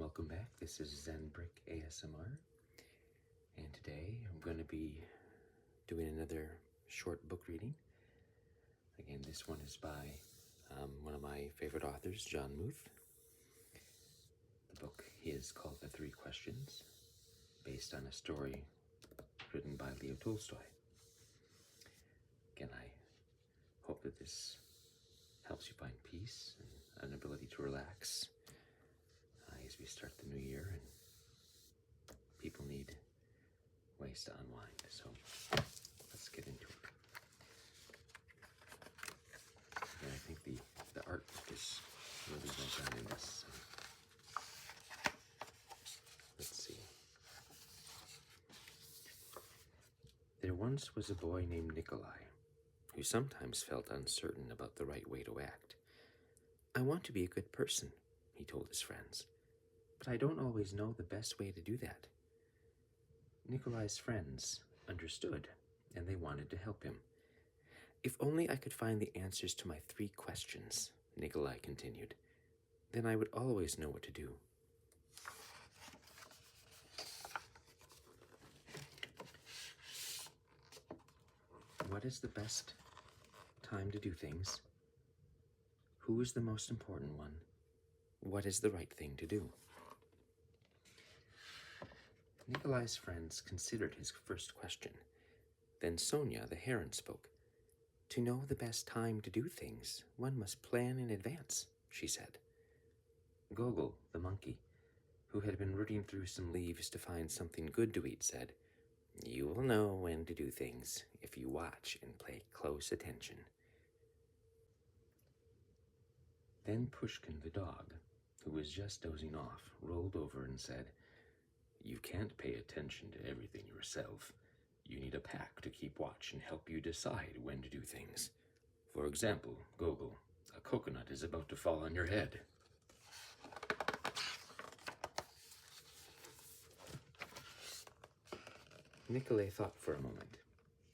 Welcome back. This is Zen Brick ASMR, and today I'm going to be doing another short book reading. Again, this one is by one of my favorite authors, Jon Muth. The book is called The Three Questions, based on a story written by Leo Tolstoy. Again, I hope that this helps you find peace and an ability to relax as we start the new year, and people need ways to unwind. So let's get into it. And I think the art is really well done in this. Let's see. There once was a boy named Nikolai who sometimes felt uncertain about the right way to act. "I want to be a good person," he told his friends, "but I don't always know the best way to do that." Nikolai's friends understood, and they wanted to help him. "If only I could find the answers to my 3 questions," Nikolai continued, "then I would always know what to do." What is the best time to do things? Who is the most important one? What is the right thing to do? Nikolai's friends considered his first question. Then Sonia, the heron, spoke. "To know the best time to do things, one must plan in advance," she said. Gogol, the monkey, who had been rooting through some leaves to find something good to eat, said, "You will know when to do things if you watch and pay close attention." Then Pushkin, the dog, who was just dozing off, rolled over and said, "You can't pay attention to everything yourself. You need a pack to keep watch and help you decide when to do things. For example, Gogol, a coconut is about to fall on your head." Nikolai thought for a moment.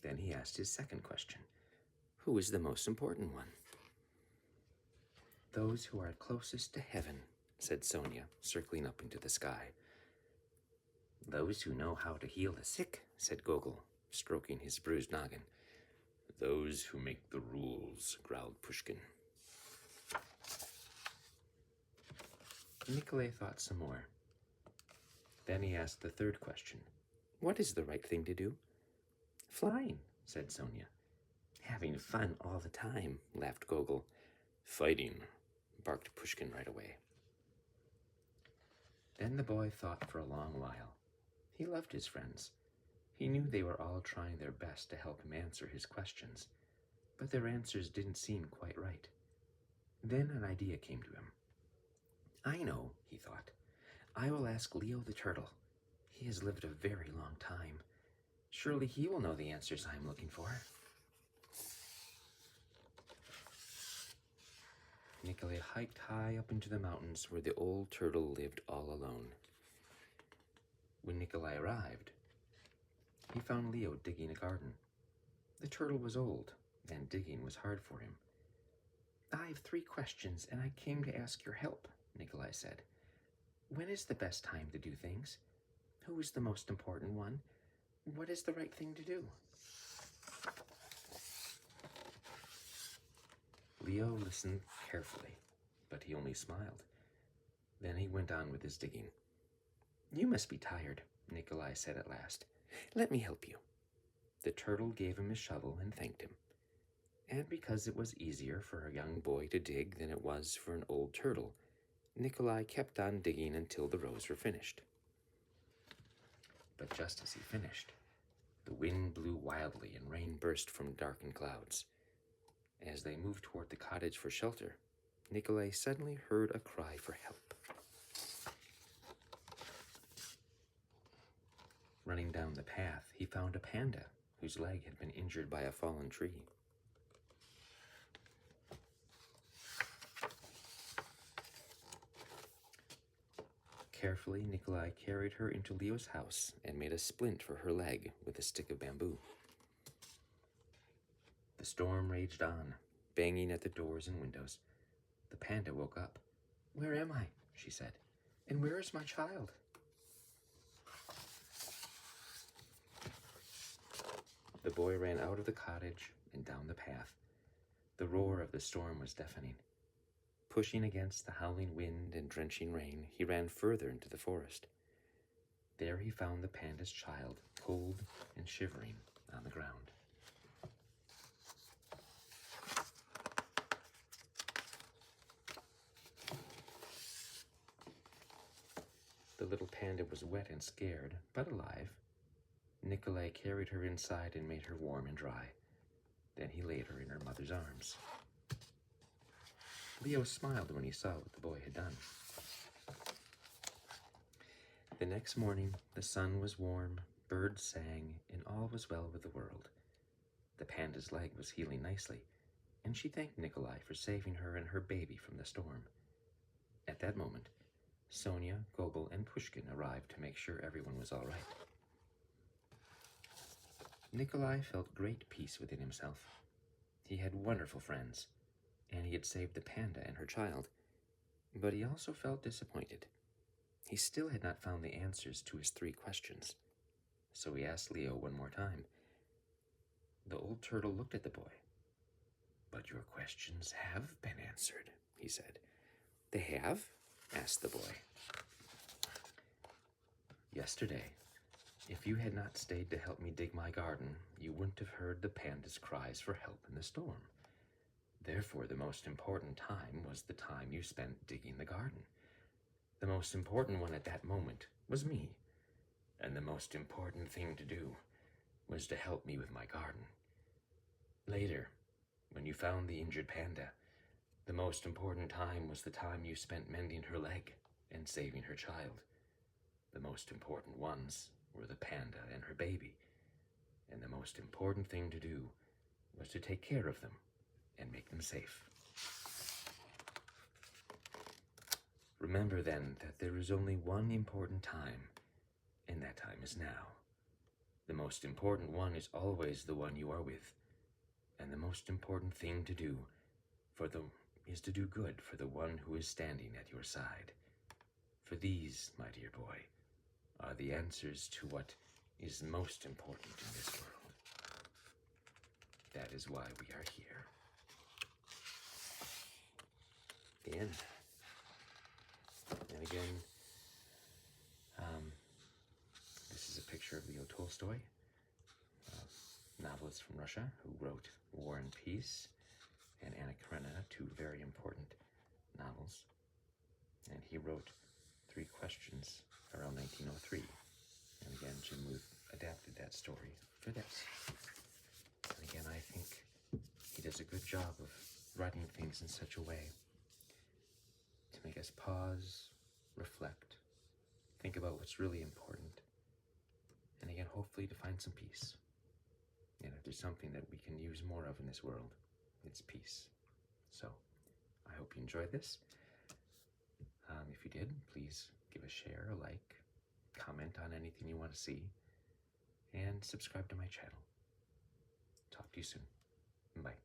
Then he asked his second question. "Who is the most important one?" "Those who are closest to heaven," said Sonia, circling up into the sky. "Those who know how to heal the sick," said Gogol, stroking his bruised noggin. "Those who make the rules," growled Pushkin. Nikolai thought some more. Then he asked the third question. "What is the right thing to do?" "Flying," said Sonia. "Having fun all the time," laughed Gogol. "Fighting," barked Pushkin right away. Then the boy thought for a long while. He loved his friends. He knew they were all trying their best to help him answer his questions, but their answers didn't seem quite right. Then an idea came to him. "I know," he thought. "I will ask Leo the turtle. He has lived a very long time. Surely he will know the answers I am looking for." Nikolai hiked high up into the mountains where the old turtle lived all alone. When Nikolai arrived, he found Leo digging a garden. The turtle was old, and digging was hard for him. "I have 3 questions, and I came to ask your help," Nikolai said. "When is the best time to do things? Who is the most important one? What is the right thing to do?" Leo listened carefully, but he only smiled. Then he went on with his digging. "You must be tired," Nikolai said at last. "Let me help you." The turtle gave him his shovel and thanked him. And because it was easier for a young boy to dig than it was for an old turtle, Nikolai kept on digging until the rows were finished. But just as he finished, the wind blew wildly and rain burst from darkened clouds. As they moved toward the cottage for shelter, Nikolai suddenly heard a cry for help. Running down the path, he found a panda whose leg had been injured by a fallen tree. Carefully, Nikolai carried her into Leo's house and made a splint for her leg with a stick of bamboo. The storm raged on, banging at the doors and windows. The panda woke up. "Where am I?" she said. And where is my child? The boy ran out of the cottage and down the path. The roar of the storm was deafening. Pushing against the howling wind and drenching rain, he ran further into the forest. There he found the panda's child, cold and shivering on the ground. The little panda was wet and scared, but alive. Nikolai carried her inside and made her warm and dry. Then he laid her in her mother's arms. Leo smiled when he saw what the boy had done. The next morning, the sun was warm, birds sang, and all was well with the world. The panda's leg was healing nicely, and she thanked Nikolai for saving her and her baby from the storm. At that moment, Sonia, Gogol, and Pushkin arrived to make sure everyone was all right. Nikolai felt great peace within himself. He had wonderful friends, and he had saved the panda and her child, but he also felt disappointed. He still had not found the answers to his 3 questions, so he asked Leo one more time. The old turtle looked at the boy. "But your questions have been answered," he said. "They have?" asked the boy. "Yesterday, if you had not stayed to help me dig my garden, you wouldn't have heard the panda's cries for help in the storm. Therefore, the most important time was the time you spent digging the garden. The most important one at that moment was me, and the most important thing to do was to help me with my garden. Later, when you found the injured panda, the most important time was the time you spent mending her leg and saving her child. The most important ones were the panda and her baby, and the most important thing to do was to take care of them and make them safe. Remember then that there is only one important time, and that time is now. The most important one is always the one you are with, and the most important thing to do is to do good for the one who is standing at your side. For these, my dear boy, are the answers to what is most important in this world. That is why we are here." The end. And again, this is a picture of Leo Tolstoy, a novelist from Russia who wrote War and Peace and Anna Karenina, 2 very important novels. And he wrote 3 Questions around 1903. And again, Jon Muth adapted that story for this. And again, I think he does a good job of writing things in such a way to make us pause, reflect, think about what's really important, and again, hopefully to find some peace. And if there's something that we can use more of in this world, it's peace. So, I hope you enjoyed this. If you did, please give a share, a like, comment on anything you want to see, and subscribe to my channel. Talk to you soon. Bye.